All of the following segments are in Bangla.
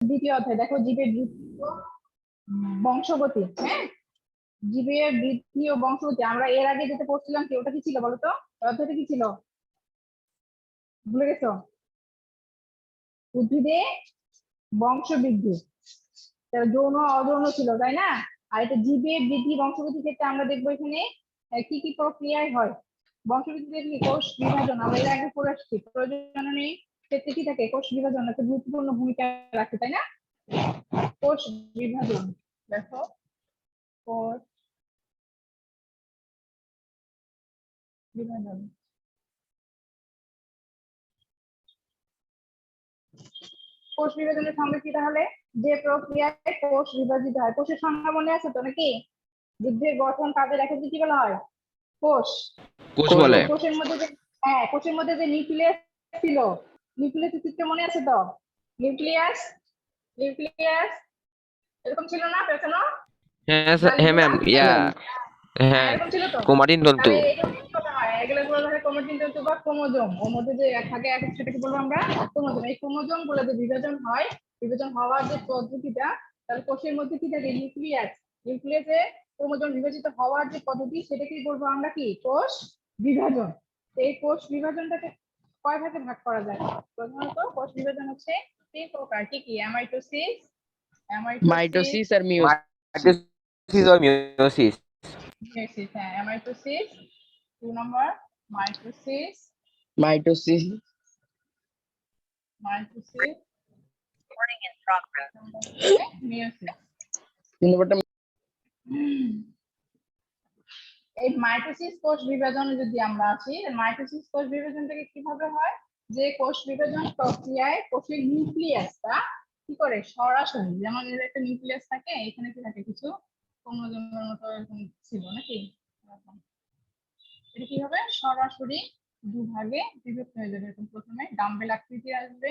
দ্বিতীয় অধ্যায় দেখো জীবের বংশগতি। হ্যাঁ, জীবের বৃদ্ধি ও বংশগতি আমরা এর আগে যেটা পড়ছিলাম কি ওটা কি ছিল বলতো? অধ্যায়টা কি ছিল ভুলে গেছো? উদ্ভিদে বংশবৃদ্ধি, যৌন অযৌন ছিল তাই না? আর এটা জীবের বৃদ্ধি বংশগতির ক্ষেত্রে আমরা দেখবো এখানে কি কি প্রক্রিয়ায় হয়। বংশবৃদ্ধিতে কি কোষ বিভাজন আমরা এর আগে পড়ে আসছি, প্রজননী ক্ষেত্রে কি থাকে কোষ বিভাজন একটা গুরুত্বপূর্ণ ভূমিকা রাখে তাই না? কোষ বিভাজন দেখো, কোষ বিভাজন কোষ বিভাজনের সঙ্গে কি তাহলে যে প্রক্রিয়ায় কোষ বিভাজিত হয়, কোষের সংজ্ঞা মনে আছে তো নাকি? যুদ্ধের গঠন কাজের একক কি বলা হয়? কোষ। কোষ বলে। কোষের মধ্যে যে কোষের মধ্যে যে নিউক্লিয়াস ছিল, নিউক্লিয়াসের চিত্র মনে আছে তো? নিউক্লিয়াস নিউক্লিয়াস এরকম ছিল না পেছনে? হ্যাঁ ম্যাম, হ্যাঁ এরকম ছিল তো? ক্রোমাটিন তন্তু। তাহলে এগুলো কি বলা হয়? এগুলো বলা হয় ক্রোমাটিন তন্তু বা ক্রোমোজোম। ওর মধ্যে যে থাকে সেটাকে বলবো আমরা ক্রোমোজোম। এই ক্রোমোজোম গুলো যে বিভাজন হয়, বিভাজন হওয়ার যে পদ্ধতিটা, তাহলে কোষের মধ্যে কি থাকে নিউক্লিয়াস। নিউক্লিয়াসে ক্রোমোজোম বিভাজিত হওয়ার যে পদ্ধতি সেটাকেই বলবো আমরা কি কোষ বিভাজন। এই কোষ বিভাজনটাকে কয় ভাগে ভাগ করা যায়? প্রধানত কোষ বিভাজন হচ্ছে তিন প্রকার। কি কি? অ্যামাইটোসিস, মাইটোসিস আর মিয়োসিস। মাইটোসিস আর মিয়োসিস। মিয়োসিস। হ্যাঁ, amitosis 2 number, mitosis mitosis mitosis Recording in progress. Meiosis. 3 নম্বরটা এই মাইটোসিস কোষ বিভাজনে যদি আমরা আসি, মাইটোসিস কোষ বিভাজনটাকে কিভাবে হয়? যে কোষ বিভাজন প্রক্রিয়ায় কোষের নিউক্লিয়াসটা কি করে সরাসরি, যেমন এর একটা নিউক্লিয়াস থাকে, এখানে কি থাকে কিছু ক্রোমোজোমের মতো এরকম ছিল নাকি, এটা কি হবে সরাসরি দুভাগে বিভক্ত হয়ে যাবে। এরকম প্রথমে ডাম্বেল আকৃতি আসবে,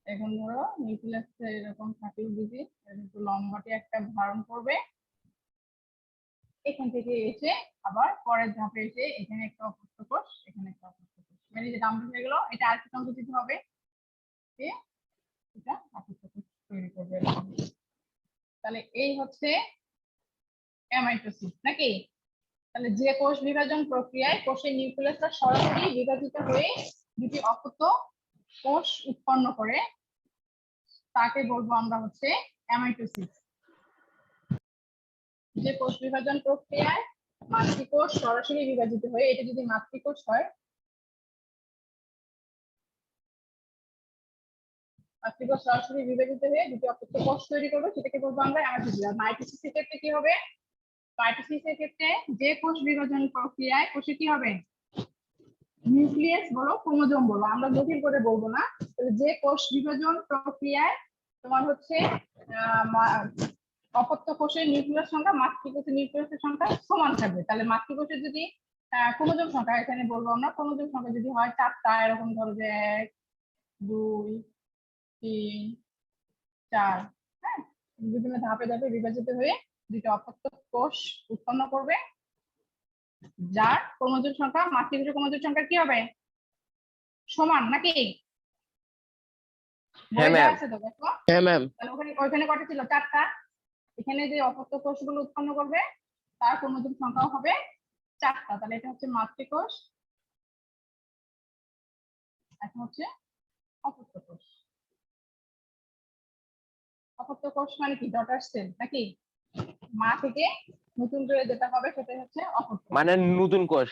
এখন ধরো নিউক্লিয়াস এরকম থাকে যদি একটু লম্বাটে একটা ধারণ করবে, এখান থেকে এসে আবার পরের ধাপে এসে এখানে একটা অপত্য কোষ, এখানে একটা অপত্য কোষ, মানে যে ডাম্বেল হয়ে গেল, এটা আরেকটু সংকুচিত হবে, এটা অপত্য কোষ তৈরি করবে। তাহলে এই হচ্ছে অ্যামাইটোসিস নাকি? তাহলে যে কোষ বিভাজন প্রক্রিয়ায় কোষের নিউক্লিয়াসটা সরাসরি বিভাজিত হয়ে দুটি অপত্য কোষ উৎপন্ন করে তাকে বলবো আমরা হচ্ছে অ্যামাইটোসিস। যে কোষ বিভাজন প্রক্রিয়ায় মাতৃকোষ সরাসরি বিভাজিত হয়ে, এটা যদি মাতৃকোষ হয়, মাতৃকোষ সরাসরি বিভাজিত হয়ে দুটি অপত্য কোষ তৈরি করবে, সেটাকে বলবো আমরা অ্যামাইটোসিস। আর মাইটোসিসের ক্ষেত্রে কি হবে? মাইটোসিসের ক্ষেত্রে যে কোষ বিভাজন প্রক্রিয়ায় কোষে কি হবে নিউক্লিয়াস বলো ক্রোমোজোম বলো, আমরা জটিল করে বলবো না, তাহলে যে কোষ বিভাজন প্রক্রিয়ায় তোমার হচ্ছে অপত্য কোষের নিউক্লিয়াস সংখ্যা মাতৃকোষের নিউক্লিয়াসের সংখ্যা সমান থাকবে। তাহলে মাতৃকোষের যদি ক্রোমোজোম সংখ্যা, এখানে বলবো আমরা ক্রোমোজোম সংখ্যা যদি হয় 4টা, এরকম ধরো যে 1 2 3 4, হ্যাঁ, বিভিন্ন ধাপে ধাপে বিভাজিত হয়ে দুটো অপত্য কোষ উৎপন্ন করবে, যার ক্রোমোজোম সংখ্যা মাতৃকোষের ক্রোমোজোম সংখ্যা কি হবে সমান নাকি? হ্যাঁ ম্যাম। হ্যাঁ ম্যাম। ওইখানে কটা ছিল? 4টা। এখানে যে অপত্য কোষগুলো উৎপন্ন করবে তার ক্রোমোজোম সংখ্যাও হবে 4টা। তাহলে এটা হচ্ছে মাতৃকোষ, এখন হচ্ছে অপত্য কোষ। অপত্য কোষ মানে কি? ডটার সেল নাকি? মা থেকে নতুন করে যেটা হবে সেটাই হচ্ছে অপত্য, মানে নতুন কোষ।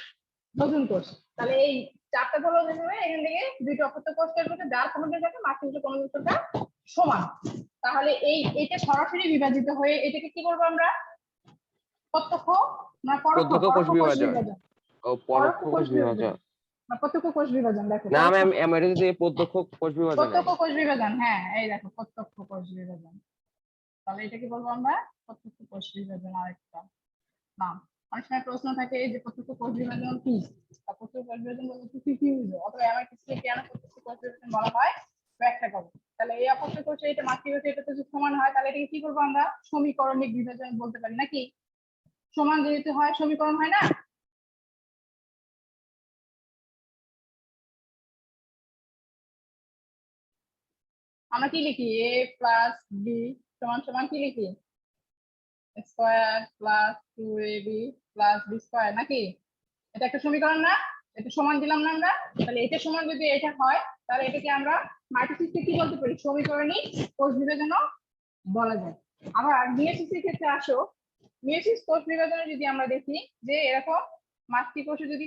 নতুন কোষ। তাহলে এই 4টা ধরো এখান থেকে দুইটা অপত্য কোষ তৈরি করছে, যার ক্রোমোজোম সংখ্যা মাতৃকোষের ক্রোমোজোম সংখ্যা সমান। তাহলে এটা সরাসরি বিভাজিত হয়ে এটাকে কি করবো আমরা? প্রত্যক্ষ না পরোক্ষ? প্রত্যক্ষ কোষ বিভাজন। ও পরোক্ষ কোষ বিভাজন। প্রত্যক্ষ কোষ বিভাজন। দেখো না ম্যাম, এমাইটোসিসে প্রত্যক্ষ কোষ বিভাজন। প্রত্যক্ষ কোষ বিভাজন, হ্যাঁ এই দেখো প্রত্যক্ষ কোষ বিভাজন। তাহলে এটাকে বলবো আমরা প্রত্যক্ষ কোষ বিভাজন। আরেকটা নাম অনেক সময় প্রশ্ন থাকে যে প্রত্যক্ষ কোষ বিভাজন কি, বা প্রত্যক্ষ কোষ বিভাজন বলতে কি কি বুঝো, অথবা আমার কিছু কেন প্রত্যক্ষ কোষ বিভাজন বলা হয় ব্যাখ্যা করবো। তাহলে এই অপত্য কোষে এটা মাতৃকোষে এটা তো সমান হয়, তাহলে এটাকে কি করবো আমরা সমীকরণিক বিভাজন বলতে পারি নাকি? সমান যেহেতু হয় সমীকরণ হয় না? আমরা কি লিখি a প্লাস b সমান সমান কি লিখি square plus 2ab plus b square নাকি এটা একটা সমীকরণ না এটা সমান দিলাম না আমরা তাহলে এটা সমান যদি এটা হয় তাহলে এটাকে আমরা মাইটোসিসকে কি বলতে পারি সমীকরণই কোষ বিভাজনও বলা যায় আবার মিয়োসিসের ক্ষেত্রে আসো মিয়োসিস কোষ বিভাজনে যদি আমরা দেখি যে এরকম মাতৃকোষে যদি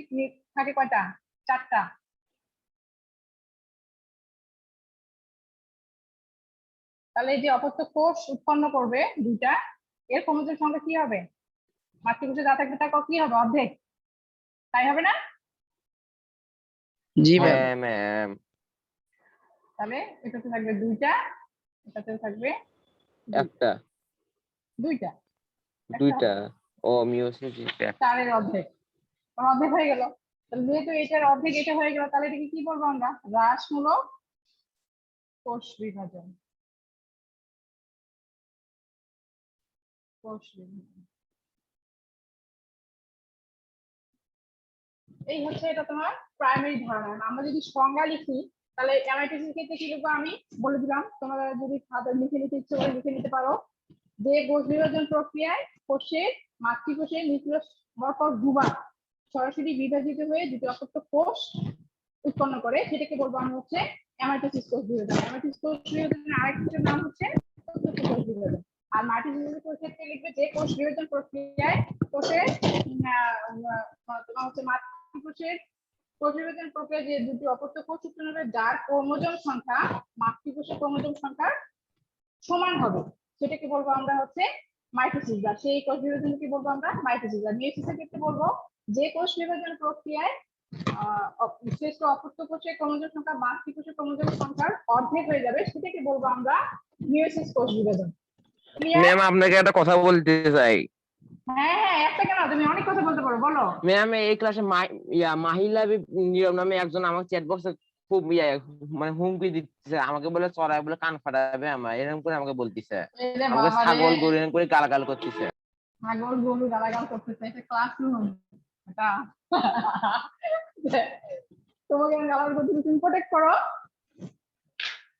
থাকে কয়টা চারটা তাহলে এই যে অপত্য কোষ উৎপন্ন করবে দুইটা এর ক্রোমোজোম সংখ্যা কি হবে মাতৃকোষে যা থাকবে তার কি হবে অর্ধেক তাই হবে না জি ম্যাম হ্যাঁ ম্যাম তাহলে এটাতে থাকবে দুইটা এটাতে থাকবে একটা দুইটা দুইটা ও মিওসিস চারের অর্ধেক অর্ধেক হয়ে গেল তাহলে যেহেতু এটার অর্ধেক এটা হয়ে গেল তাহলে এটাকে কি বলবো আমরা হ্রাসমূলক কোষ বিভাজন কোষ বিভাজন এই হচ্ছে এটা তোমার প্রাইমারি ধারণা আমরা যদি সংজ্ঞা লিখি তাহলে অ্যামাইটোসিস ক্ষেত্রে কি লিখবো আমি বলে দিলাম তোমরা যদি খাতায় লিখে নিতে ইচ্ছে করে লিখে নিতে পারো যে কোষ বিভাজন প্রক্রিয়ায় কোষের মাতৃকোষের নিউক্লিয়াস হওয়ার পর দুবার সরাসরি বিভাজিত হয়ে দুটি অপত্য কোষ উৎপন্ন করে সেটাকে বলবো আমরা হচ্ছে অ্যামাইটোসিস কোষ বিভাজন অ্যামাইটোসিস কোষ বিভাজনের আরেকটা নাম হচ্ছে প্রত্যক্ষ কোষ বিভাজন আর মাইটোসিসের ক্ষেত্রে লিখবে যে কোষ বিভাজন প্রক্রিয়ায় কোষের তোমার হচ্ছে মাতৃকোষের কোষ বিভাজন প্রক্রিয়া যে দুটি অপত্য কোষ উৎপন্ন হবে যার ক্রোমোজোম সংখ্যা মাতৃকোষের ক্রোমোজোম সংখ্যার সমান হবে সেটাকে বলবো আমরা হচ্ছে মাইটোসিস বা সেই কোষ বিভাজনকে বলবো আমরা মাইটোসিস আর মিয়োসিসের ক্ষেত্রে বলবো যে কোষ বিভাজন প্রক্রিয়ায় শ্রেষ্ঠ অপত্য কোষের ক্রোমোজোম সংখ্যা মাতৃকোষের ক্রোমোজোম সংখ্যার অর্ধেক হয়ে যাবে সেটাকে বলবো আমরা মিয়োসিস কোষ বিভাজন ম্যাম আপনাকে একটা কথা বলতে চাই হ্যাঁ হ্যাঁ একটা কেন তুমি অনেক কথা বলতে পারো বলো ম্যাম এই ক্লাসে মাহিলা নীরব নামে একজন আমার চ্যাট বক্সে খুব মানে হুমকি দিচ্ছে আমাকে বলে চড়াই বলে কান ফাটাবে আমার এরকম করে আমাকে বলতিছে এরে আমাকে বাবা ছাগল রে গরু এরকম করে গালাগাল করতেছে ছাগল গরু গালাগাল করতেছে এটা ক্লাসরুম এটা তোমাকে আমি গালাগাল করতে তুমি প্রোটেক্ট করো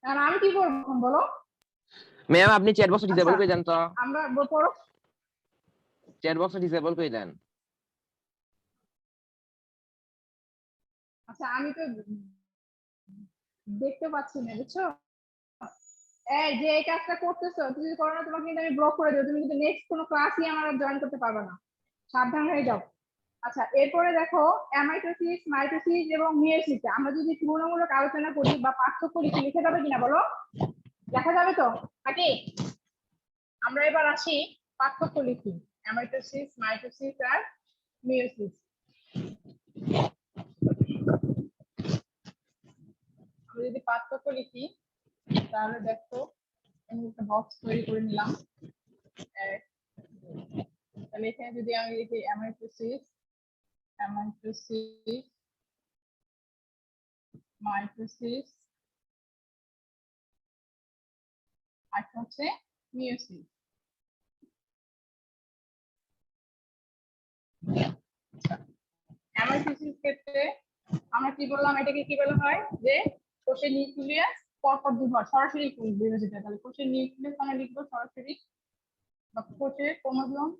আর আমি কি করবো বলো ম্যাম আপনি চ্যাট বক্স ডিসেবল করে দেন তো আমরা পড়ো চ্যাট বক্স ডিসেবল করে দেন আচ্ছা আমি তো দেখতে পাচ্ছি না বুঝছো এই যে এই কাজটা করতেছো তুমি যদি করো না তোমাকে কিন্তু আমি ব্লক করে দেবো তুমি কিন্তু নেক্সট কোনো ক্লাসই আমার জয়েন করতে পারবে না সাবধান হয়ে যাও আচ্ছা এরপরে দেখো অ্যামাইটোসিস মাইটোসিস এবং মিয়োসিস আমরা যদি তুলনামূলক আলোচনা করি বা পার্থক্য লিখে লিখে যাবে কিনা বলো দেখা যাবে তো নাকি আমরা এবার আসি পার্থক্য লিখি অ্যামাইটোসিস মাইটোসিস আর মিয়োসিস আমরা যদি পার্থক্য লিখি তাহলে দেখো আমি একটা বক্স তৈরি করে নিলাম তাহলে এখানে যদি আমি লিখি অ্যামাইটোসিস মাইটোসিস আর হচ্ছে মিয়োসিস অ্যামাইটোসিস ক্ষেত্রে আমরা কি বললাম এটাকে কি বলা হয় যে কোষের নিউক্লিয়াস পরপর দুবার সরাসরি বিভাজিত হয় তাহলে কোষের নিউক্লিয়াস আমরা লিখবো সরাসরি বা কোষের ক্রোমোজোম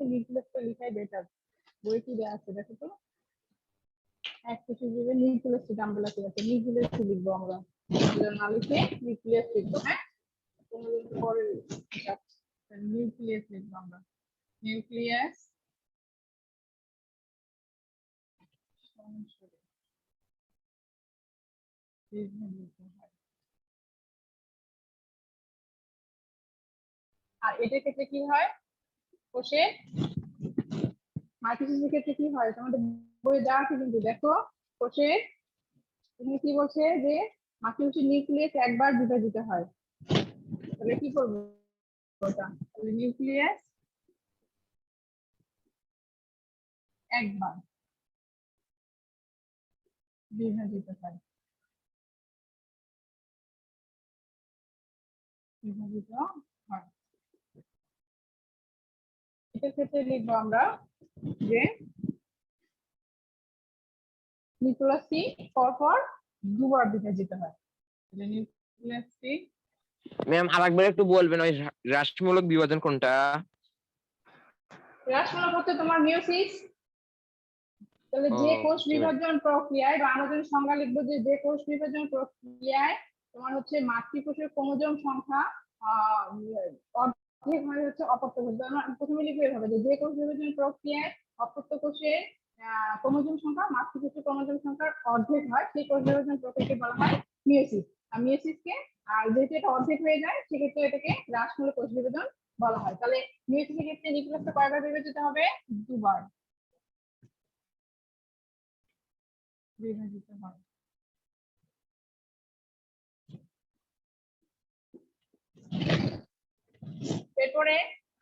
নিউক্লিয়াসটা লিখাই বেটার বই কি দেওয়া আছে দেখো তো এক কিছু হিসেবে নিউক্লিয়াস আমরা লিখে আছে নিউক্লিয়াস লিখবো আমরা না লিখে নিউক্লিয়াস লিখবো হ্যাঁ পরে নিউক্লিয়াস লিখবো আমরা নিউক্লিয়াস আর এটার ক্ষেত্রে কি হয় কোষে মাইটোসিসের ক্ষেত্রে কি হয় তোমাদের বইয়ে দেওয়া আছে কিন্তু দেখো কোষে তুমি কি বলছে যে মাইটোসিস নিউক্লিয়াস একবার বিভাজিত হয় তাহলে কি করবো ওটা তাহলে নিউক্লিয়াস একবার বিভাজিত হয় বিভাজিত হয় এটার ক্ষেত্রে লিখবো আমরা যে নিউক্লিয়াস সি পরপর দুবার বিভাজিত হয়। নিউক্লিয়াস সি ম্যাম আরেকবার একটু বলবেন ওই রাষ্ট্রমূলক বিভাজন কোনটা? রাসায়নিক হচ্ছে তোমার মিয়োসিস। তাহলে যে কোষ ওকে ম্যাম। বিভাজন প্রক্রিয়ায় বা আমরা যদি সংজ্ঞা লিখবো যে কোষ বিভাজন প্রক্রিয়ায় তোমার হচ্ছে মাতৃকোষের ক্রোমোজোম সংখ্যা অর্ধেক হয় হচ্ছে অপত্য কোষ। আমরা প্রথমে লিখবো এভাবে যে কোষ বিভাজন প্রক্রিয়ায় অপত্য কোষের ক্রোমোজোম সংখ্যা মাতৃকোষের ক্রোমোজোম সংখ্যার অর্ধেক হয় সেই কোষ বিভাজন প্রক্রিয়াকে বলা হয় মিয়োসিস। আর মিয়োসিসকে আর যেহেতু এটা অর্ধেক হয়ে যায় সেক্ষেত্রে এটাকে হ্রাসমূলক কোষ বিভাজন বলা হয়। তাহলে মিয়োসিসের ক্ষেত্রে নিউক্লিয়াসটা কয়বার বিভাজিত হবে? দুবার বিভাজিত হয়। এরপরে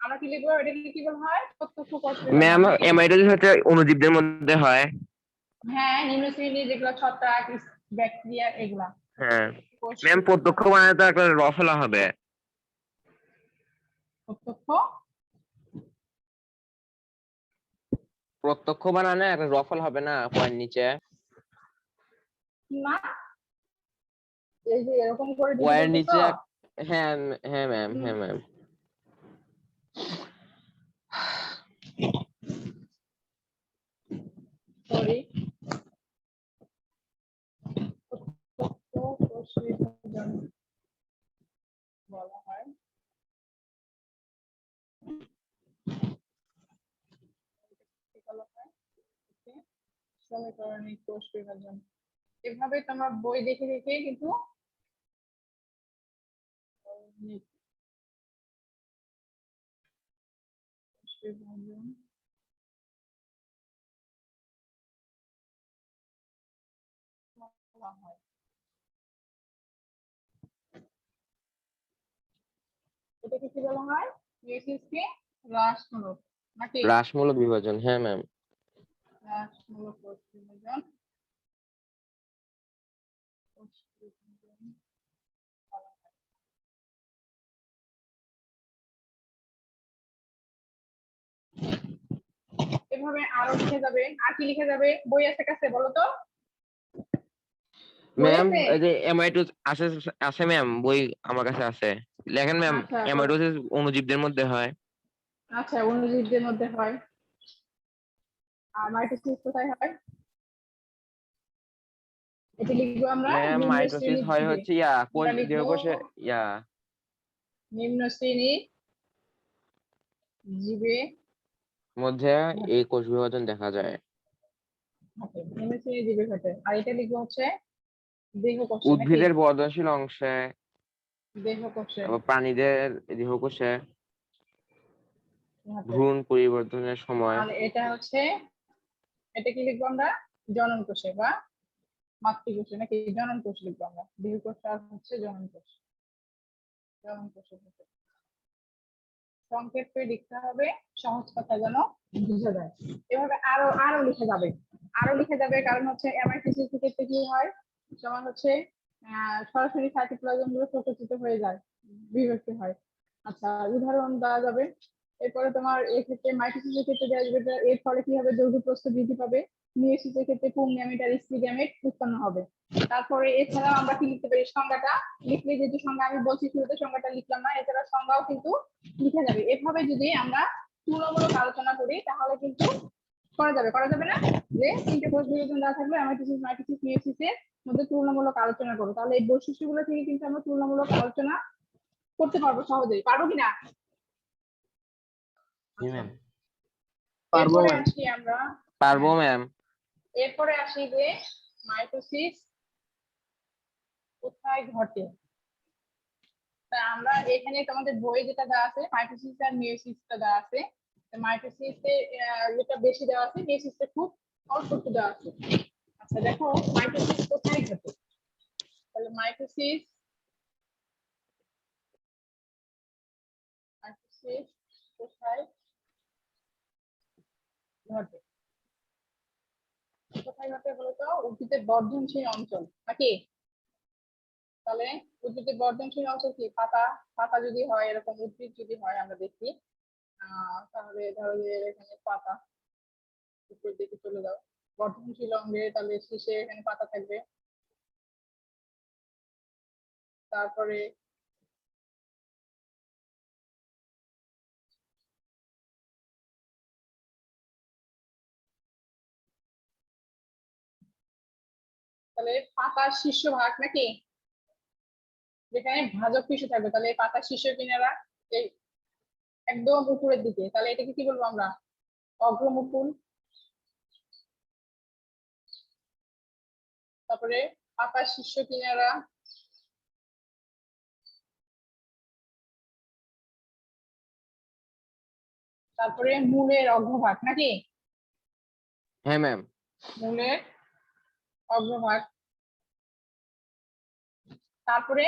আমরা কি লিখবো? এটাকে কি বলা হয়? প্রত্যক্ষ কোষ ম্যাম বিভাজন। এমাইটোসিস হচ্ছে অণুজীবদের মধ্যে হয়। হ্যাঁ, নিম্ন শ্রেণীর যেগুলো ছত্রাক, ব্যাকটেরিয়া এগুলা হ্যাঁ কোষ ম্যাম প্রত্যক্ষ মানে তো একটা র ফেলা হবে। প্রত্যক্ষ প্রত্যক্ষ বানানে একটা রফল হবে না পয়েন্ট নিচে? না, এই যে এরকম করে দিতে পয়েন্ট বলছো নিচে তো। হ্যাঁ হ্যাঁ ম্যাম হুম। হ্যাঁ ম্যাম। সরি, প্রত্যক্ষ কোষ বিভাজন বলা হয়। কি বলা হয়? সমীকরণিক কোষ বিভাজন। এভাবে তোমার বই দেখে দেখে কিন্তু কোষ বিভাজন বলা হয়। এটাকে কি বলা হয়? মিয়োসিসকে হ্রাসমূলক নাকি রাসমূলক বিভাজন, হ্যাঁ ম্যাম। হ্রাসমূলক কোষ বিভাজন। কোষ বিভাজন বলা হয়। এভাবে আরো লিখে যাবে। আর কি লিখে যাবে? বই আছে কাছে, বলো তো। বই ম্যাম আছে? এই যে এমাইটোস আছে আছে ম্যাম, বই আমার কাছে আছে। লেখেন ম্যাম আচ্ছা, এমাইটোসিস অণুজীবদের মধ্যে হয়। আচ্ছা, অণুজীবদের মধ্যে হয়। আর মাইটোসিস কোথায় হয়? এটি লিখবো আমরা ম্যাম নিম্ন মাইটোসিস শ্রেণীর হয় জীবে। হচ্ছে ইয়া কোষ আমরা লিখবো দেহকোষে ইয়া নিম্ন শ্রেণীর জীবে মধ্যে ঘটে। এই কোষ বিভাজন দেখা যায়। নিম্ন শ্রেণীর জীবে ঘটে। আর এটা লিখবো হচ্ছে দেহকোষে নাকি উদ্ভিদের বর্ধনশীল অংশে, দেহকোষে তারপর প্রাণীদের দেহকোষে ঘটে। ভ্রূণ পরিবর্তনের সময়। আর এটা হচ্ছে, এটা কি লিখবো আমরা? জনন কোষে বা মাতৃকোষে নাকি জনন কোষ লিখবো আমরা। দেহকোষ আর হচ্ছে জনন কোষ। জনন কোষে ঘটে। সংক্ষেপে লিখতে হবে, সহজ কথা যেন বুঝা যায়। এভাবে আরো আরো লিখে যাবে, আরো লিখে যাবে। কারণ হচ্ছে এমআইটিসি ক্ষেত্রে কি হয়, যেমন হচ্ছে সরাসরি সাইটোপ্লাজম গুলো প্রকাশিত হয়ে যায়, বিভক্তি হয়। আচ্ছা, উদাহরণ দেওয়া যাবে। এরপরে তোমার এক্ষেত্রে মাইটোসিসের ক্ষেত্রে দেওয়া যাবে, এর ফলে কি হবে? যৌগ প্রস্থ বৃদ্ধি পাবে। মিয়োসিসের ক্ষেত্রে পুং গ্যামেট আর স্ত্রী গ্যামেট উৎপন্ন হবে। তারপরে এছাড়াও আমরা কি লিখতে পারি? সংজ্ঞাটা লিখলে, যেহেতু সংজ্ঞা আমি বলছি শুরুতে, সংজ্ঞাটা লিখলাম না, এছাড়া সংজ্ঞাও কিন্তু লিখে যাবে। এভাবে যদি আমরা তুলনামূলক আলোচনা করি তাহলে কিন্তু করা যাবে। করা যাবে না? যে তিনটে কোষ বিভাজন দেওয়া থাকবে, অ্যামাইটোসিস, মাইটোসিস, মিয়োসিসের মধ্যে তুলনামূলক আলোচনা করবো, তাহলে এই বৈশিষ্ট্যগুলো থেকে কিন্তু আমরা তুলনামূলক আলোচনা করতে পারবো সহজেই। পারবো কিনা? জি ম্যাম। পারবো এরপরে ম্যাম। আসি আমরা, পারবো ম্যাম। এরপরে আসি যে মাইটোসিস কোথায় ঘটে। তা আমরা এখানে তোমাদের বই যেটা দেওয়া আছে মাইটোসিস আর মিয়োসিসটা দেওয়া আছে। মাইটোসিসে যেটা বেশি দেওয়া আছে, মিয়োসিসটা খুব অল্প একটু দেওয়া আছে। আচ্ছা দেখো, মাইটোসিস কোথায় ঘটে? তাহলে মাইটোসিস মাইটোসিস কোথায় ঘটে? কোথায় ঘটে বলতো? উদ্ভিদের বর্ধনশীল অঞ্চল নাকি? তাহলে উদ্ভিদের বর্ধনশীল অঞ্চল কি? পাতা। পাতা যদি হয়, এরকম উদ্ভিদ যদি হয় আমরা দেখি, তাহলে ধরো যে এখানে পাতা, উপর দিকে চলে যাও, বর্ধনশীল অঙ্গে, তাহলে শেষে এখানে পাতা থাকবে। তারপরে তাহলে পাতার শীর্ষভাগ নাকি, যেখানে ভাজক টিস্যু থাকবে, তাহলে এই পাতার শীর্ষ কিনারা এই একদম উপরের দিকে, তাহলে এটাকে কি বলবো আমরা, অগ্রমুকুল। তারপরে পাতার শীর্ষ কিনারা, তারপরে মূলের অগ্রভাগ নাকি, হ্যাঁ ম্যাম। মূলের অগ্রভাগ। তারপরে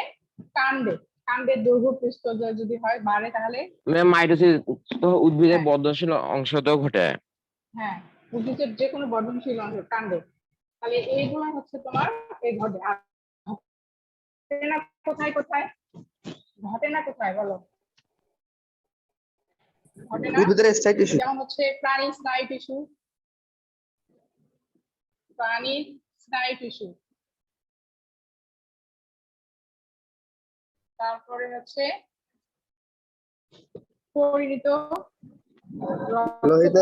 কাণ্ডে, কাণ্ডের দৈর্ঘ্য প্রস্থ যদি হয় বাড়ে তাহলে, ম্যাম মাইটোসিস তো উদ্ভিদের হ্যাঁ। বর্ধনশীল অংশতেও ঘটে। হ্যাঁ, উদ্ভিদের যে কোনো বর্ধনশীল অংশ কাণ্ডে, তাহলে এইগুলো হচ্ছে তোমার এই ঘটে। আর ঘটে না কোথায় কোথায়, ঘটে না কোথায় বলো, ঘটে না উদ্ভিদের স্থায়ী টিস্যু। যেমন হচ্ছে প্রাণী স্নায়ু টিস্যু, প্রাণী স্নায়ু টিস্যু। তারপরে হচ্ছে পরিণত লোহিত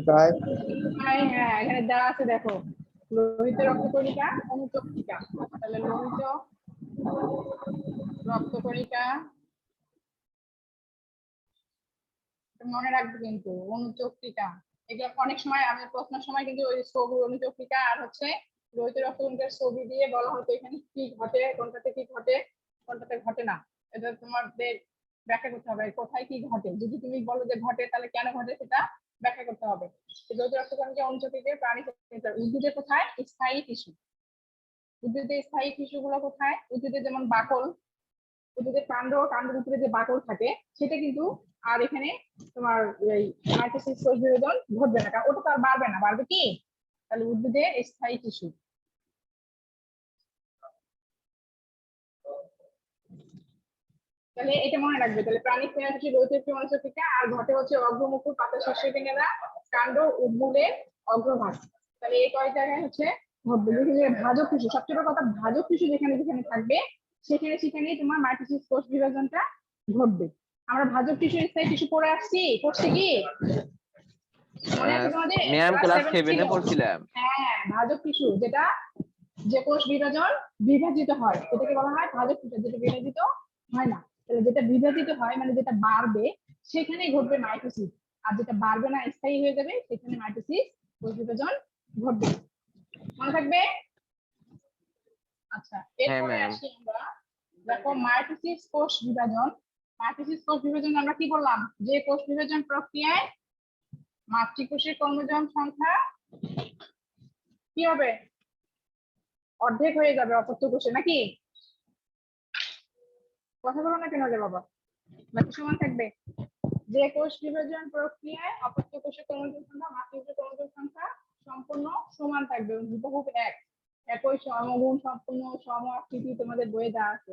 প্রায় হ্যাঁ, এখানে দেওয়া আছে দেখো, লোহিত রক্তকণিকা, অনুচক্রিকা। তাহলে লোহিত রক্তকণিকা মনে রাখবে কিন্তু, অনুচক্রিকা। এগুলো অনেক সময় আমি প্রশ্নের সময় কিন্তু ওই ছবি অনুচক্রিকা আর হচ্ছে লোহিত রক্তকণিকার ছবি দিয়ে বলা হতো এখানে কি ঘটে, কোনটাতে কি ঘটে, কোনটাতে ঘটে না। এটা তোমাদের ব্যাখ্যা করতে হবে কোথায় কি ঘটে। যদি তুমি বলো যে ঘটে, তাহলে কেন ঘটে সেটা ব্যাখ্যা করতে হবে। লোহিত রক্তকণিকা, অনুচক্রিকা, প্রাণী। উদ্ভিদের কোথায় স্থায়ী টিস্যু, উদ্ভিদের স্থায়ী টিস্যু গুলো কোথায়, উদ্ভিদের যেমন বাকল, উদ্ভিদের কাণ্ড, কাণ্ডের উপরে যে বাকল থাকে সেটা কিন্তু আর এখানে তোমার এই মাইটোসিস কোষ বিভাজন ঘটবে না, কারণ ওটা তো আর বাড়বে না, বাড়বে কি, তাহলে উদ্ভিদের স্থায়ী টিস্যু। তাহলে এটা মনে রাখবে। তাহলে প্রাণী স্নায়ু টিস্যু, লোহিত অনুচক্রিকা, আর ঘটে হচ্ছে অগ্রমুকুল, পাতা শীর্ষ কিনারা, কাণ্ড, মূলের অগ্রভাগ। তাহলে এই কয় জায়গায় হচ্ছে ঘটবে। ভাজক টিস্যু, সবচেয়ে বড় কথা, ভাজক টিস্যু যেখানে যেখানে থাকবে সেখানে সেখানেই তোমার মাইটোসিস কোষ বিভাজনটা ঘটবে। আমরা ভাজক টিস্যু, স্থায়ী টিস্যু পড়ে আসছি, পড়ছি কি মনে আছে তোমাদের, ম্যাম ক্লাস ক্লাস 7 7 এ ছিল। পড়ছিলাম। হ্যাঁ, ভাজক টিস্যু যেটা, যে কোষ বিভাজন বিভাজিত হয় সেটাকে বলা হয় ভাজক টিস্যু, যেটা বিভাজিত হয় না। তাহলে যেটা বিভাজিত হয় মানে যেটা বাড়বে সেখানেই ঘটবে মাইটোসিস, আর যেটা বাড়বে না স্থায়ী হয়ে যাবে সেখানে মাইটোসিস কোষ বিভাজন ঘটবে। মনে থাকবে? আচ্ছা, হ্যাঁ এরপরে ম্যাম। আসি আমরা, দেখো মাইটোসিস কোষ বিভাজন। মাইটোসিস কোষ বিভাজন আমরা কি বললাম, যে কোষ বিভাজন প্রক্রিয়ায় মাতৃকোষের ক্রোমোজোম সংখ্যা কি হবে, অর্ধেক হয়ে যাবে অপত্য কোষে নাকি, কথা বলো না কেন রে বাবা, বাকি সমান থাকবে। যে কোষ বিভাজন প্রক্রিয়ায় অপত্য কোষের ক্রোমোজোম সংখ্যা মাতৃকোষের ক্রোমোজোম সংখ্যা সম্পূর্ণ সমান থাকবে, হুবহু এক, একই সমগুণ সম্পূর্ণ সম আকৃতি তোমাদের বইয়ে দেওয়া আছে,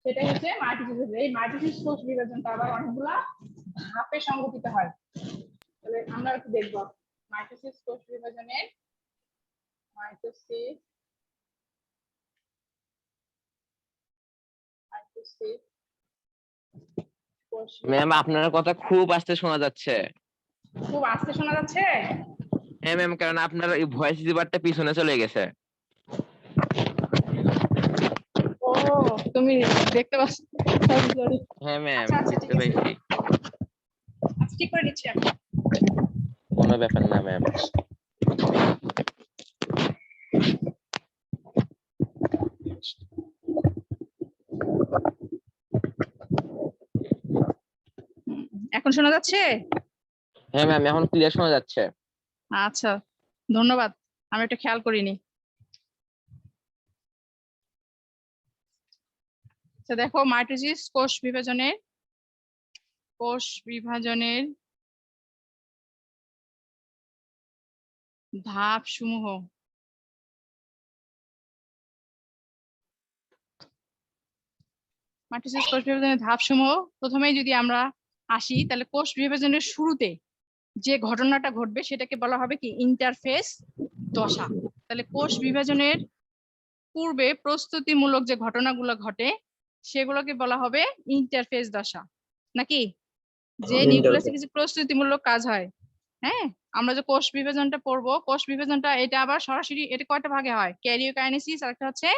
সেটাই হচ্ছে মাইটোসিস। এই মাইটোসিস কোষ বিভাজনটা আবার অনেকগুলা ধাপে সংগঠিত হয়। তাহলে আমরা একটু দেখবো মাইটোসিস কোষ বিভাজনের, মাইটোসিস মাইটোসিস কোষ ম্যাম আপনার কথা খুব আস্তে শোনা যাচ্ছে। খুব আস্তে শোনা যাচ্ছে? হ্যাঁ ম্যাম, কারণ আপনার এই ভয়েস রিভারটা পিছনে চলে গেছে। ও, তুমি দেখতে পাচ্ছ? Sorry sorry. হ্যাঁ ম্যাম, আচ্ছা আচ্ছা, ঠিক বুঝতে আছে, পেরেছি। আচ্ছা ঠিক করে দিচ্ছি আমি। কোনো ব্যাপার না ম্যাম। এখন শোনা যাচ্ছে? হ্যাঁ ম্যাম, এখন ক্লিয়ার শোনা যাচ্ছে। আচ্ছা, ধন্যবাদ, আমি এটা খেয়াল করিনি। তো দেখো মাইটোসিস কোষ বিভাজনের ধাপ সমূহ। মাইটোসিস কোষ বিভাজনের ধাপ সমূহ, প্রথমেই যদি আমরা আসি তাহলে কোষ বিভাজনের শুরুতে যে ঘটনাটা ঘটবে সেটাকে বলা হবে কি ইন্টারফেস দশা। তাহলে কোষ বিভাজনের পূর্বে প্রস্তুতিমূলক যে ঘটনাগুলো ঘটে সেগুলোকে বলা হবে ইন্টারফেস দশা, নাকি? যে নিউক্লিয়াসে কিছু প্রস্তুতিমূলক কাজ হয়। হ্যাঁ, আমরা যে কোষ বিভাজনটা পড়বো, কোষ বিভাজনটা এটা আবার সরাসরি এটা কয়টা ভাগে হয়? ক্যারিওকাইনেসিস আর একটা হচ্ছে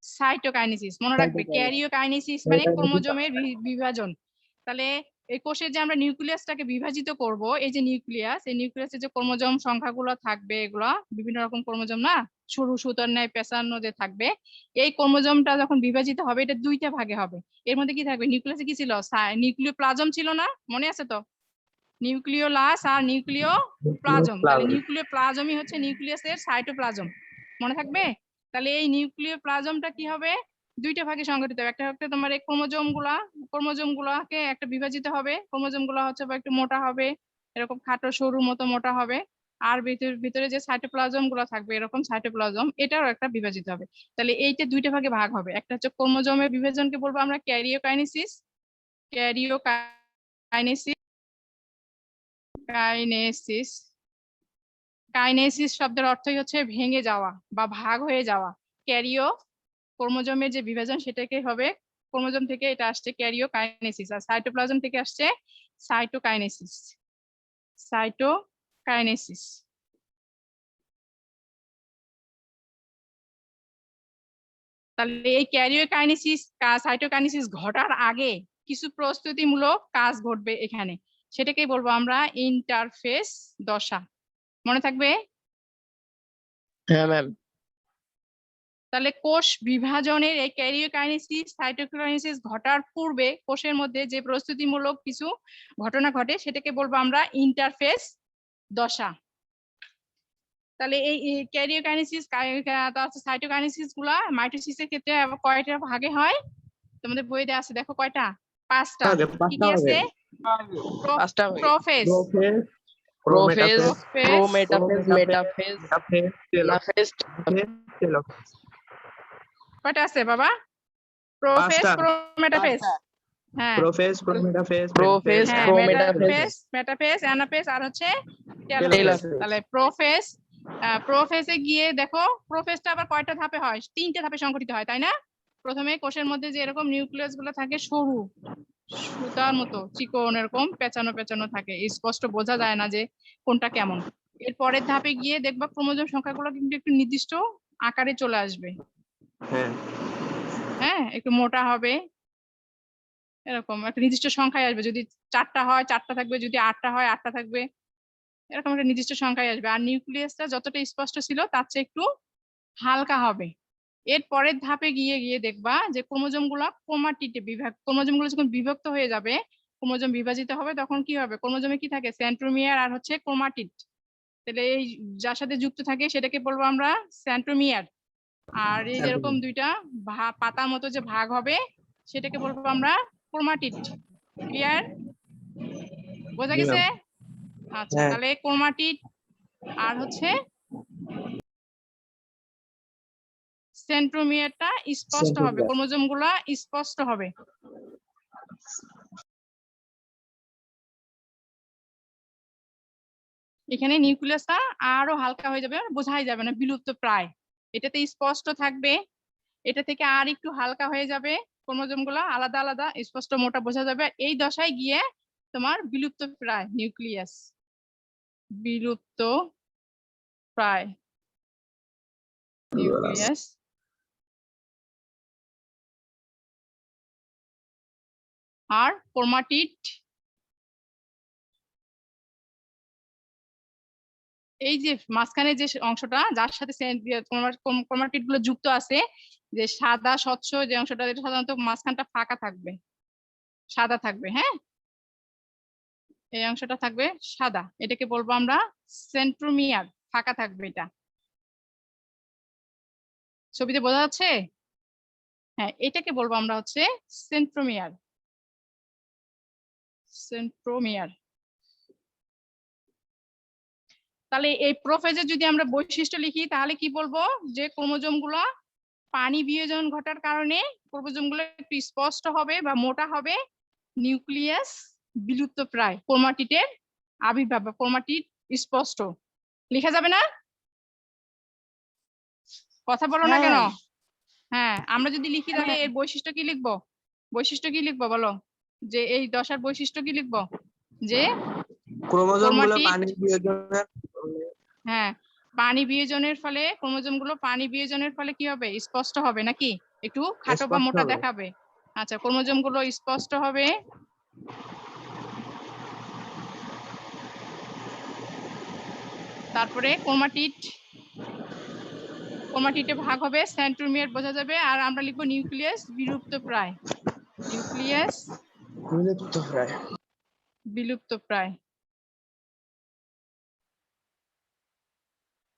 সাইটোকাইনেসিস। মনে রাখবে, ক্যারিওকাইনেসিস মানে ক্রোমোজোমের বিভাজন। তাহলে এই কোষে যে আমরা নিউক্লিয়াসটাকে বিভাজিত করব, এই যে নিউক্লিয়াস, এই নিউক্লিয়াসে যে ক্রোমোজোম সংখ্যাগুলো থাকবে, এগুলা বিভিন্ন রকম ক্রোমোজোম না, সরু সুতার ন্যায় পেঁচানো যে থাকবে, এই ক্রোমোজোমটা যখন বিভাজিত হবে এটা দুইটা ভাগে হবে। এর মধ্যে কি থাকবে? নিউক্লিয়াসে কি ছিল? নিউক্লিওপ্লাজম ছিল না, মনে আছে তো? নিউক্লিওলাস আর নিউক্লিওপ্লাজম। তাহলে নিউক্লিওপ্লাজমই হচ্ছে নিউক্লিয়াসের সাইটোপ্লাজম, মনে থাকবে? তাহলে এই নিউক্লিওপ্লাজমটা কি হবে? দুইটা ভাগে সংগঠিত হবে। একটা হচ্ছে তোমার এই ক্রোমোজোম গুলাকে একটা বিভাজিত হবে। ক্রোমোজোম গুলা হচ্ছে বা একটু মোটা হবে, এরকম খাটো সরু মতো মোটা হবে। আর ভিতরে যে সাইটোপ্লাজম গুলো থাকবে এরকম সাইটোপ্লাজম, এটাও একটা বিভাজিত হবে। তাহলে এইটা দুইটা ভাগে ভাগ হবে। একটা হচ্ছে ক্রোমোজোমের বিভাজনকে বলবো আমরা ক্যারিওকাইনেসিস। কাইনেসিস কাইনেসিস শব্দের অর্থই হচ্ছে ভেঙে যাওয়া বা ভাগ হয়ে যাওয়া। ক্যারিও ক্রোমোজোমের যে বিভাজন সেটাকে হবে, ক্রোমোজোম থেকে এটা আসছে ক্যারিওকাইনেসিস, আর সাইটোপ্লাজম থেকে আসছে সাইটোকাইনেসিস। সাইটোকাইনেসিস। তাহলে এই ক্যারিওকাইনেসিস সাইটোকাইনেসিস ঘটার আগে কিছু প্রস্তুতিমূলক কাজ ঘটবে এখানে, সেটাকে বলবো আমরা ইন্টারফেস দশা। মনে থাকবে? হ্যাঁ ম্যাম। তাহলে কোষ বিভাজনের এই ক্যারিওকাইনেসিস সাইটোকাইনেসিস ঘটার পূর্বে কোষের মধ্যে যে প্রস্তুতিমূলক কিছু ঘটনা ঘটে সেটাকে বলবো আমরা ইন্টারফেস দশা। তাহলে এই ক্যারিওকাইনেসিস সাইটোকাইনেসিস গুলা মাইটোসিসের ক্ষেত্রে কয়টা ভাগে হয়? তোমাদের বইতে আছে, দেখো কয়টা? 5টা। কি কি আছে? পাঁচটা prophase, prophase, prophase, prometaphase, metaphase, telophase, telophase. কয়টা আছে বাবা? প্রোফেজ, পাঁচটা। প্রোমেটাফেজ, হ্যাঁ, প্রোফেজ, প্রোমেটাফেজ, প্রোফেজ, হ্যাঁ, প্রোমেটাফেজ, মেটাফেজ, অ্যানাফেজ আর হচ্ছে টেলোফেজ। টেলোফেজ। তাহলে প্রোফেজে গিয়ে দেখো, প্রোফেজটা আবার কয়টা ধাপে হয়? 3টে ধাপে সংগঠিত হয়, তাই না? প্রথমে কোষের মধ্যে যে এরকম নিউক্লিয়াস গুলো থাকে সরু সুতার মতো চিকন, এরকম পেঁচানো পেঁচানো থাকে, স্পষ্ট বোঝা যায় না যে কোনটা কেমন। এর পরের ধাপে গিয়ে দেখবা ক্রোমোজোম সংখ্যাগুলো কিন্তু একটু নির্দিষ্ট আকারে চলে আসবে। হ্যাঁ, একটু মোটা হবে, এরকম একটা নির্দিষ্ট সংখ্যায় আসবে। যদি 4টা হয় 4টা থাকবে, যদি 8টা হয় 8টা থাকবে, এরকম একটা নির্দিষ্ট সংখ্যায় আসবে। আর নিউক্লিয়াসটা যতটা স্পষ্ট ছিল তার চেয়ে একটু হালকা হবে। এর পরের ধাপে গিয়ে গিয়ে দেখবা যে ক্রোমোজোম গুলা ক্রোমাটিডে ক্রোমোজোম গুলো যখন বিভক্ত হয়ে যাবে, ক্রোমোজোম বিভাজিত হবে, তখন কি হবে? ক্রোমোজোমে কি থাকে? সেন্ট্রোমিয়ার আর হচ্ছে ক্রোমাটিড। তাহলে এই যার সাথে যুক্ত থাকে সেটাকে বলবো আমরা সেন্ট্রোমিয়ার। আর এই যেরকম দুইটা পাতার মতো যে ভাগ হবে সেটাকে বলবো আমরা ক্রোমাটিড। ক্লিয়ার? বোঝা গেছে? আচ্ছা, তাহলে ক্রোমাটিড আর হচ্ছে সেন্ট্রোমিয়ারটা স্পষ্ট হবে, ক্রোমোজোম গুলা স্পষ্ট হবে। এখানে নিউক্লিয়াসটা আরো হালকা হয়ে যাবে, বোঝাই যাবে না, বিলুপ্ত প্রায়। এটাতে স্পষ্ট থাকবে, এটা থেকে আর একটু হালকা হয়ে যাবে, ক্রোমোজোম গুলা আলাদা আলাদা স্পষ্ট মোটা বোঝা যাবে। এই দশায় গিয়ে তোমার বিলুপ্ত প্রায় নিউক্লিয়াস, বিলুপ্ত প্রায় নিউক্লিয়াস। আর ক্রোমাটিড, এই যে মাঝখানে যে অংশটা যার সাথে ক্রোমাটিড গুলো যুক্ত আছে, যে সাদা স্বচ্ছ যে অংশটা, এটা সাধারণত মাঝখানটা ফাঁকা থাকবে, সাদা থাকবে। হ্যাঁ, এই অংশটা থাকবে সাদা, এটাকে বলবো আমরা সেন্ট্রোমিয়ার, ফাঁকা থাকবে এটা। ছবিতে বোঝা যাচ্ছে? হ্যাঁ, এটাকে বলবো আমরা হচ্ছে সেন্ট্রোমিয়ার। সেন্ট্রোমিয়ার। তাহলে এই প্রোফেজে যদি আমরা বৈশিষ্ট্য লিখি তাহলে কি বলবো? যে ক্রোমোজোম গুলা পানি বিয়োজন ঘটার কারণে ক্রোমোজোম গুলো একটু স্পষ্ট হবে বা মোটা হবে, নিউক্লিয়াস বিলুপ্ত প্রায়, ক্রোমাটিডের আবির্ভাব বা ক্রোমাটিড স্পষ্ট। লেখা যাবে না? কথা বলো না কেন? হ্যাঁ। হ্যাঁ, আমরা যদি লিখি তাহলে হ্যাঁ। এর বৈশিষ্ট্য কি লিখবো? বৈশিষ্ট্য কি লিখবো বলো? যে এই দশার বৈশিষ্ট্য কি লিখবো? যে ক্রোমোজোম গুলো ক্রোমাটিড, পানি বিয়োজনের হ্যাঁ, পানি বিয়োজনের ফলে ক্রোমোজোম গুলো পানি বিয়োজনের ফলে কি হবে? স্পষ্ট হবে নাকি? একটু খাটো বা স্পষ্ট মোটা হবে। দেখাবে। আচ্ছা, ক্রোমোজোম গুলো স্পষ্ট হবে। তারপরে ক্রোমাটিডে ভাগ হবে, সেন্ট্রোমিয়ার বোঝা যাবে, আর আমরা লিখবো নিউক্লিয়াস বিলুপ্তপ্রায়। নিউক্লিয়াস বিলুপ্তপ্রায়।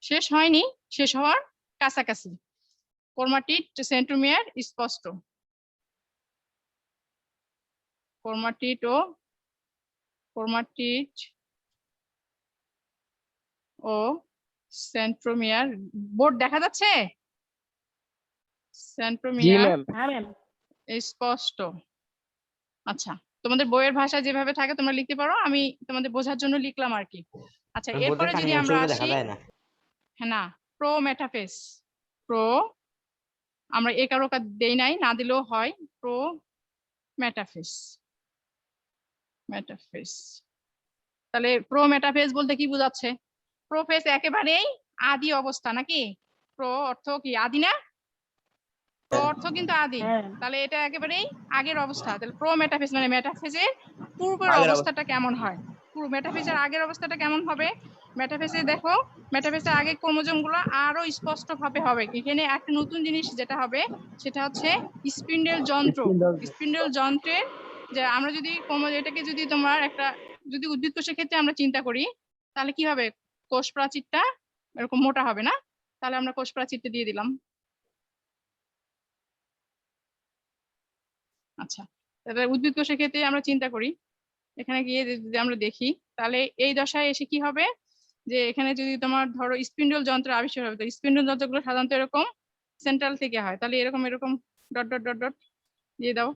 শেষ হয়নি, শেষ হওয়ার কাছাকাছি। ক্রোমাটিড সেন্ট্রোমিয়ার স্পষ্ট। ক্রোমাটিড ও সেন্ট্রোমিয়ার, বোর্ড দেখা যাচ্ছে? সেন্ট্রোমিয়ার হ্যাঁ ম্যাম। স্পষ্ট। আচ্ছা, তোমাদের বইয়ের ভাষা যেভাবে থাকে তোমরা লিখতে পারো, আমি তোমাদের বোঝার জন্য লিখলাম আর কি। আচ্ছা, এরপরে যদি আমরা আসি, হ্যাঁ না, প্রো মেটাফেস, প্রো আমরা একারোকার দেই নাই, না দিলেও হয়। প্রো মেটাফেস, তাহলে প্রো মেটাফেস বলতে কি বোঝাচ্ছে? প্রোফেস একেবারেই আদি অবস্থা নাকি? প্রো অর্থ কি আদি না? প্রো অর্থ কিন্তু আদি, হ্যাঁ। তাহলে এটা একেবারেই আগের অবস্থা। তাহলে প্রো মেটাফেজ মানে মেটাফেজের পূর্বের অবস্থাটা কেমন হয়? পুরো মেটাফেজের আগের অবস্থাটা কেমন হবে? মেটাফেজে দেখো, মেটাফেজের আগে ক্রোমোজোম গুলো আরো স্পষ্ট ভাবে হবে। এখানে একটা নতুন জিনিস যেটা হবে সেটা হচ্ছে স্পিন্ডেল যন্ত্র। স্পিন্ডেল যন্ত্রের যে আমরা যদি এটাকে যদি তোমার একটা যদি উদ্ভিদ কোষের ক্ষেত্রে আমরা চিন্তা করি, তাহলে কি হবে? কোষ প্রাচীরটা এরকম মোটা হবে না? তাহলে আমরা কোষ প্রাচীরটা দিয়ে দিলাম। আচ্ছা, তাহলে উদ্ভিদ কোষের ক্ষেত্রে আমরা চিন্তা করি, এখানে গিয়ে যদি আমরা দেখি, তাহলে এই দশায় এসে কি হবে? যে এখানে যদি তোমার ধরো স্পিন্ডল যন্ত্র আবিষ্কার হবে, তো স্পিন্ডল যন্ত্রগুলো সাধারণত এরকম সেন্ট্রাল থেকে হয়, তাহলে এরকম এরকম ডট ডট ডট ডট দিয়ে দাও।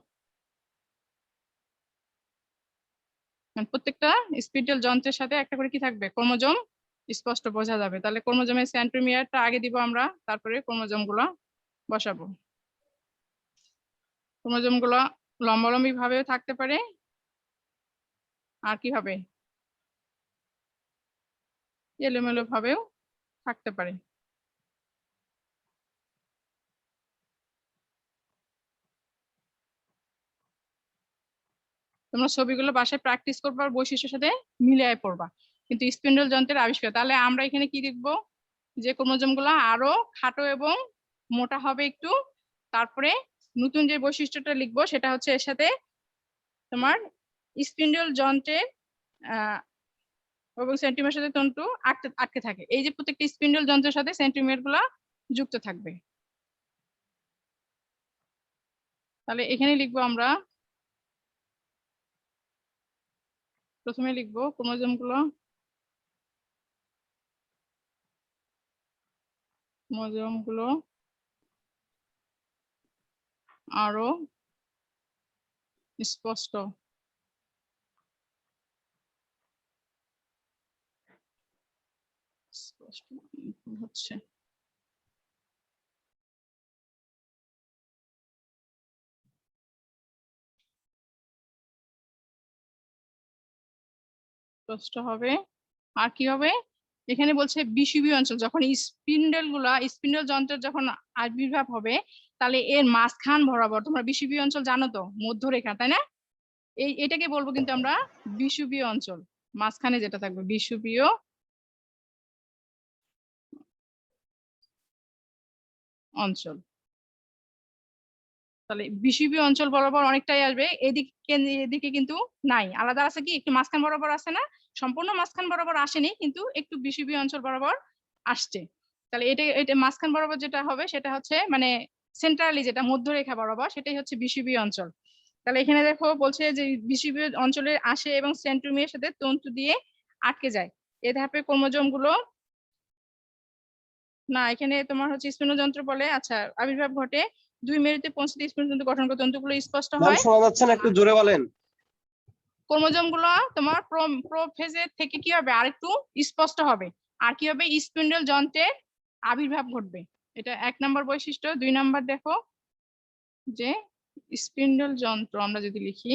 প্রত্যেকটা স্পিন্ডল যন্ত্রের সাথে একটা করে কি থাকবে? ক্রোমোজোম স্পষ্ট বোঝা যাবে। তাহলে ক্রোমোজোমের সেন্ট্রোমিয়ারটা আগে দিব আমরা, তারপরে ক্রোমোজোম গুলো বসাবো। ক্রোমোজোম গুলো লম্বালম্বি ভাবেও থাকতে পারে, আর কি হবে? এলোমেলো ভাবেও থাকতে পারে। তোমরা ছবিগুলো বাসায় প্র্যাকটিস করবা, আর বৈশিষ্ট্যের সাথে মিলিয়ে পড়বা। কিন্তু স্পিন্ডল যন্ত্রের আবিষ্কার, তাহলে আমরা এখানে কি লিখবো? যে ক্রোমোজোম গুলো আরো খাটো এবং মোটা হবে একটু। তারপরে নতুন যে বৈশিষ্ট্যটা লিখবো সেটা হচ্ছে এর সাথে তোমার স্পিন্ডল যন্ত্রের এবং সেন্টিমিটার সাথে তন্তু আটকে থাকে। এই যে প্রত্যেকটা স্পিন্ডল যন্ত্রের সাথে সেন্টিমিটার গুলা যুক্ত থাকবে। তাহলে এখানে লিখবো আমরা, প্রথমে লিখবো ক্রোমোজোম গুলো আরো স্পষ্ট হচ্ছে। স্পষ্ট হবে। আর কি হবে? এখানে বলছে বিষুবীয় অঞ্চল, যখন স্পিন্ডল যন্ত্রের যখন আবির্ভাব হবে, তাহলে এর মাঝখান বরাবর, তোমরা বিষুবীয় অঞ্চল জানো তো, মধ্যরেখা, তাই না? এটাকে বলবো কিন্তু আমরা বিষুবীয় অঞ্চল। মাঝখানে যেটা থাকবে বিষুবীয় অঞ্চল। তাহলে বিষুবীয় অঞ্চল বরাবর অনেকটাই আসবে, এদিকে কিন্তু নাই, আলাদা আছে কি একটু মাঝখান বরাবর আছে না? সম্পূর্ণ মাঝখান বরাবর আসেনি, কিন্তু একটু বিষুবীয় অঞ্চল বরাবর আসছে। তাহলে এটা মাঝখান বরাবর যেটা হবে সেটা হচ্ছে মানে সেন্ট্রালি যেটা মধ্যরেখা বরাবর, সেটাই হচ্ছে বিষুবীয় অঞ্চল। তাহলে এখানে দেখো বলছে যে বিষুবীয় অঞ্চলের আসে এবং সেন্ট্রোমিয়ার সাথে তন্তু দিয়ে আটকে যায়। এ ধাপে ক্রোমোজোম গুলো না, এখানে তোমার হচ্ছে স্পিন্ডল যন্ত্র বলে। আচ্ছা, আবির্ভাব ঘটে 2 মেরুতে পৌঁছতে স্পিন্ডল তন্তু গঠন করে তন্তুগুলো স্পষ্ট হয়। শোনা যাচ্ছে না, একটু জোরে বলেন। ক্রোমোজোম গুলো তোমার প্রোফেজের থেকে কি হবে? আরেকটু স্পষ্ট হবে। আর কি হবে? স্পিন্ডল যন্ত্রের আবির্ভাব ঘটবে। এটা 1 নাম্বার বৈশিষ্ট্য। 2 নাম্বার দেখো যে স্পিন্ডল যন্ত্র আমরা যদি লিখি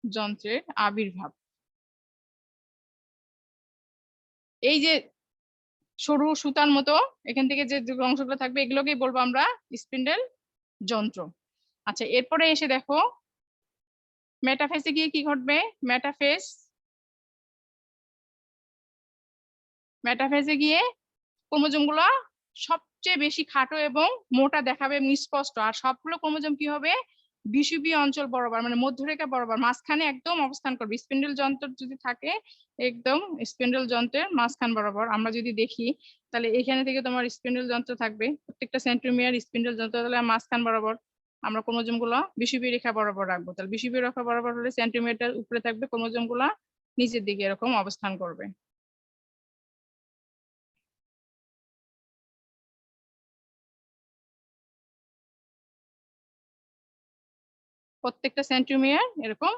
যন্ত্রের আবির্ভাব। এই যে সরু সুতার মতো এখান থেকে যে অংশগুলো থাকবে এগুলোকেই বলবো আমরা স্পিন্ডল যন্ত্র। আচ্ছা, এরপরে এসে দেখো মেটাফেসে গিয়ে কি ঘটবে। মেটাফেসে গিয়ে ক্রোমোজোম গুলো সবচেয়ে বেশি খাটো এবং মোটা দেখাবে এবং স্পষ্ট। আর সবগুলো ক্রোমোজোম কি হবে, বিষুবীয় অঞ্চল বরাবর মানে মধ্যরেখা বরাবর মাঝখানে একদম অবস্থান করবে। স্পিন্ডল যন্ত্র যদি থাকে একদম স্পিন্ডল যন্ত্রের মাঝখান বরাবর আমরা যদি দেখি তাহলে এখানে থেকে তোমার স্পিন্ডল যন্ত্র থাকবে, প্রত্যেকটা সেন্ট্রোমিয়ার স্পিন্ডল যন্ত্র তাহলে মাঝখান বরাবর আমরা ক্রোমোজোম গুলো বিষুবীয় রেখা বরাবর রাখবো। তাহলে বিষুবীয় রেখা বরাবর হলে সেন্টিমিটার উপরে থাকবে, ক্রোমোজোম গুলা নিচের দিকে এরকম অবস্থান করবে। প্রত্যেকটা সেন্ট্রোমিয়ার এরকম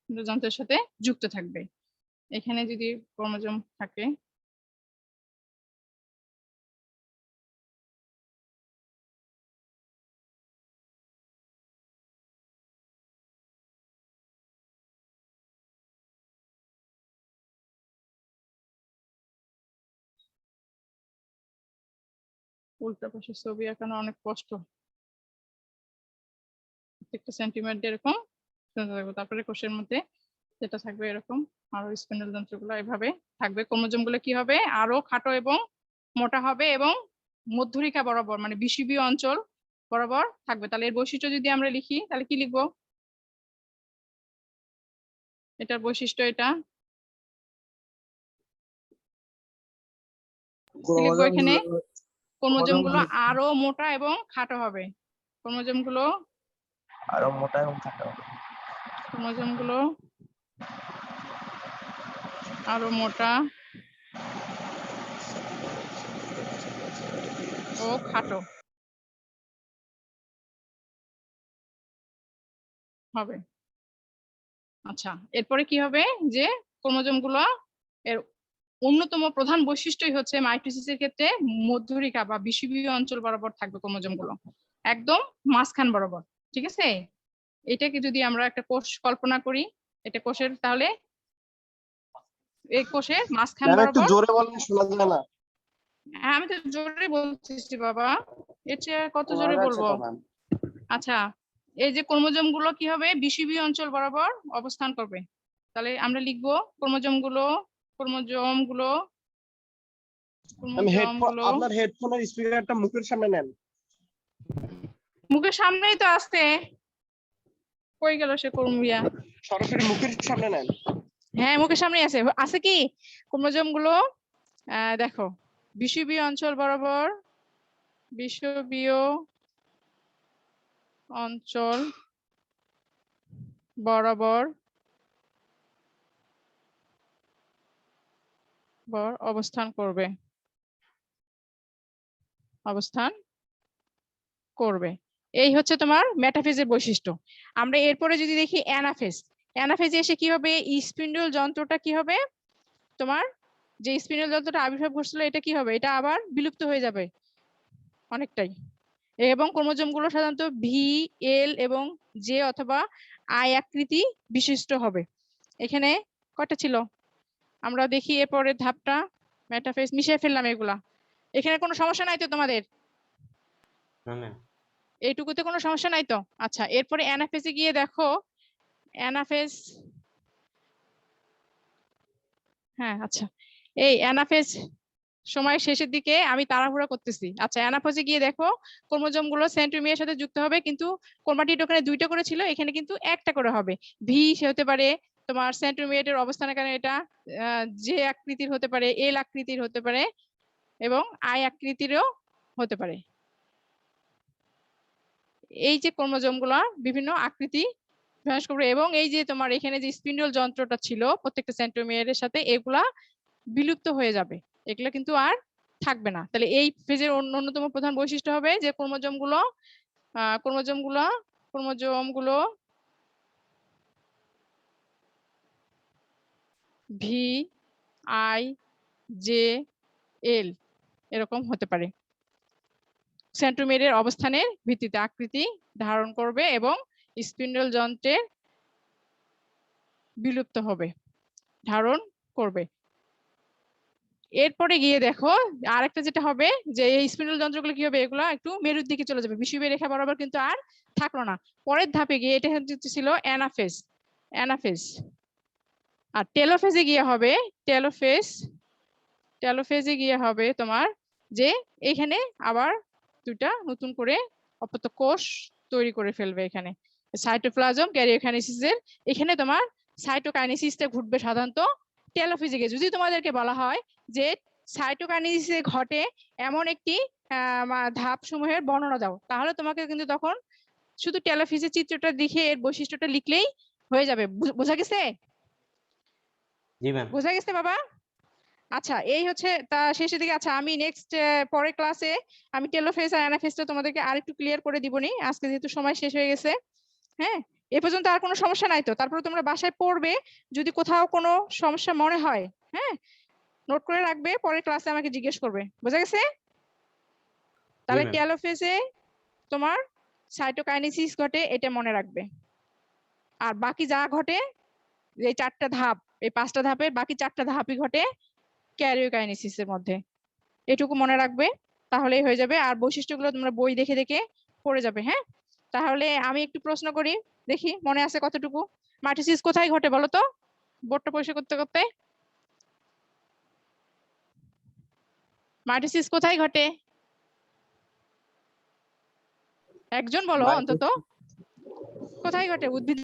যন্ত্রের সাথে যুক্ত থাকবে। এখানে যদি ক্রোমোজোম থাকে উল্টা পাশে ছবি আঁকানো অনেক কষ্ট। প্রত্যেকটা সেন্টিমিটার এরকম থাকবে, তারপরে কোষের মধ্যে যেটা থাকবে এরকম আরো স্পিন্ডল যন্ত্রগুলো এভাবে থাকবে। ক্রোমোজোম গুলো কি হবে, আরো খাটো এবং মোটা হবে এবং মধ্যরেখা বরাবর মানে বিষুবীয় অঞ্চল বরাবর থাকবে। তাহলে এর বৈশিষ্ট্য যদি আমরা লিখি তাহলে কি লিখবো, এটার বৈশিষ্ট্য এটা কি লিখবো এখানে, ক্রোমোজোম গুলো আরো মোটা এবং খাটো হবে। ক্রোমোজোম গুলো আরো মোটা এবং খাটো। ক্রোমোজোম গুলো আরো মোটা ও খাটো হবে। আচ্ছা, এরপরে কি হবে যে ক্রোমোজোম গুলো এর অন্যতম প্রধান বৈশিষ্ট্যই হচ্ছে মাইটোসিসের ক্ষেত্রে মধ্যরেখা বা বিষুবীয় অঞ্চল বরাবর থাকবে ক্রোমোজোম গুলো একদম মাঝখান বরাবর। ঠিক আছে, এটাকে যদি আমরা একটা কোষ কল্পনা করি, এটা কোষের তাহলে এই কোষের মাঝখান একটু বরাবর। জোরে বলেন, শোনা যায় না। হ্যাঁ আমি তো জোরে বলতেছি বাবা, এর চেয়ে আর কত জোরে বলবো। আচ্ছা, এই যে ক্রোমোজোম গুলো কি হবে বিষুবীয় অঞ্চল বরাবর অবস্থান করবে। তাহলে আমরা লিখবো ক্রোমোজোম গুলো আপনার হেডফোনের স্পিকারটা মুখের সামনে নেন। মুখের সামনেই তো আসছে, কই গেল সে কর্মিয়া। সরাসরি মুখের সামনে নেন। হ্যাঁ মুখের সামনে আছে। আছে কি ক্রোমোজোম গুলো দেখো বিষুবীয় অঞ্চল বরাবর অবস্থান করবে। এই হচ্ছে তোমার মেটাফেজের বৈশিষ্ট্য। আমরা এরপরে যদি দেখি অ্যানাফেজে এসে কি হবে, স্পিন্ডল যন্ত্রটা কি হবে, তোমার যে স্পিন্ডল যন্ত্রটা আবির্ভাব ঘটছিল এটা কি হবে, এটা আবার বিলুপ্ত হয়ে যাবে অনেকটাই। এবং ক্রোমোজোম গুলো সাধারণত ভি, এল এবং জে অথবা আই আকৃতি বিশিষ্ট হবে। এখানে কয়টা ছিল আমরা দেখি এরপরের ধাপটা, মেটাফেজ মিশিয়ে ফেললাম এগুলা। এখানে কোনো সমস্যা নাই তো তোমাদের? এইটুকুতে কোনো সমস্যা নাই তো? আচ্ছা, এরপরে অ্যানাফেজে গিয়ে দেখো অ্যানাফেজ, হ্যাঁ আচ্ছা এই অ্যানাফেজ সময় শেষের দিকে আমি তাড়াহুড়া করতেছি। আচ্ছা, অ্যানাফেজে গিয়ে দেখো ক্রোমোজোম গুলো সেন্ট্রোমিয়ার সাথে যুক্ত হবে, কিন্তু ক্রোমাটিড ওখানে 2টা করে ছিল, এখানে কিন্তু 1টা করে হবে। ভি সে হতে পারে তোমার সেন্ট্রোমিয়ারের অবস্থানের কারণে এটা জে আকৃতির হতে পারে, এল আকৃতির হতে পারে এবং আই আকৃতিরও হতে পারে। এই যে ক্রোমোজোম গুলা বিভিন্ন আকৃতি বিন্যাস করবে এবং এই যে তোমার এখানে যে স্পিন্ডল যন্ত্রটা ছিল প্রত্যেকটা সেন্ট্রোমিয়ারের সাথে এগুলা বিলুপ্ত হয়ে যাবে, এগুলা কিন্তু আর থাকবে না। তাহলে এই ফেজের অন্যতম প্রধান বৈশিষ্ট্য হবে যে ক্রোমোজোম গুলো ভি আই জে এল এরকম হতে পারে। সেন্ট্রোমিয়ারের অবস্থানের ভিত্তিতে আকৃতি ধারণ করবে এবং স্পিন্ডল যন্ত্রের বিলুপ্ত হবে, ধারণ করবে। এরপরে গিয়ে দেখো আরেকটা যেটা হবে যে এই স্পিন্ডল যন্ত্রগুলো কি হবে, এগুলো একটু মেরুর দিকে চলে যাবে, বিষুবীয় রেখা বরাবর কিন্তু আর থাকলো না। পরের ধাপে গিয়ে এটা ছিল অ্যানাফেজ, অ্যানাফেজ। আর টেলোফেজে গিয়ে হবে টেলোফেজে গিয়ে হবে তোমার যে এখানে আবার দুটা নতুন করে অপত্য কোষ তৈরি করে ফেলবে। এখানে সাইটোপ্লাজম ক্যারিওকাইনেসিসের এখানে তোমার সাইটোকাইনেসিসটা ঘটবে সাধারণত টেলোফেজে গিয়ে। যদি তোমাদেরকে বলা হয় যে সাইটোকাইনেসিসে ঘটে এমন একটি ধাপ সমূহের বর্ণনা দাও, তাহলে তোমাকে কিন্তু তখন শুধু টেলোফেজের চিত্রটা দেখে এর বৈশিষ্ট্যটা লিখলেই হয়ে যাবে। বোঝা গেছে? জি ম্যাম। বোঝা গেছে বাবা? আচ্ছা, এই হচ্ছে তা শেষের দিকে। আচ্ছা, আমি নেক্সট পরের ক্লাসে আমি টেলোফেজ আর অ্যানাফেজটা তোমাদেরকে আরেকটু ক্লিয়ার করে দিবনি, আজকে যেহেতু সময় শেষ হয়ে গেছে। হ্যাঁ, এ পর্যন্ত আর কোনো সমস্যা নাই তো? তারপরে তোমরা বাসায় পড়বে, যদি কোথাও কোনো সমস্যা মনে হয় হ্যাঁ নোট করে রাখবে, পরের ক্লাসে আমাকে জিজ্ঞেস করবে। বোঝা গেছে? তাহলে টেলোফেজে তোমার সাইটোকাইনেসিস ঘটে, এটা মনে রাখবে। আর বাকি যা ঘটে এই চারটা ধাপ, এই পাঁচটা ধাপের বাকি চারটা ধাপই ঘটে ক্যারিওকাইনেসিসের মধ্যে, এটুকু মনে রাখবে, তাহলেই হয়ে যাবে। আর বৈশিষ্ট্যগুলো তোমরা বই দেখে দেখে পড়ে যাবে। হ্যাঁ, তাহলে আমি একটু প্রশ্ন করি, দেখি মনে আছে কতটুকু। মাইটোসিস কোথায় ঘটে বলো তো, বোর্ডটা পরিষ্কার করতে করতে। মাইটোসিস কোথায় ঘটে একজন বলো অন্তত, কোথায় ঘটে? উদ্ভিদ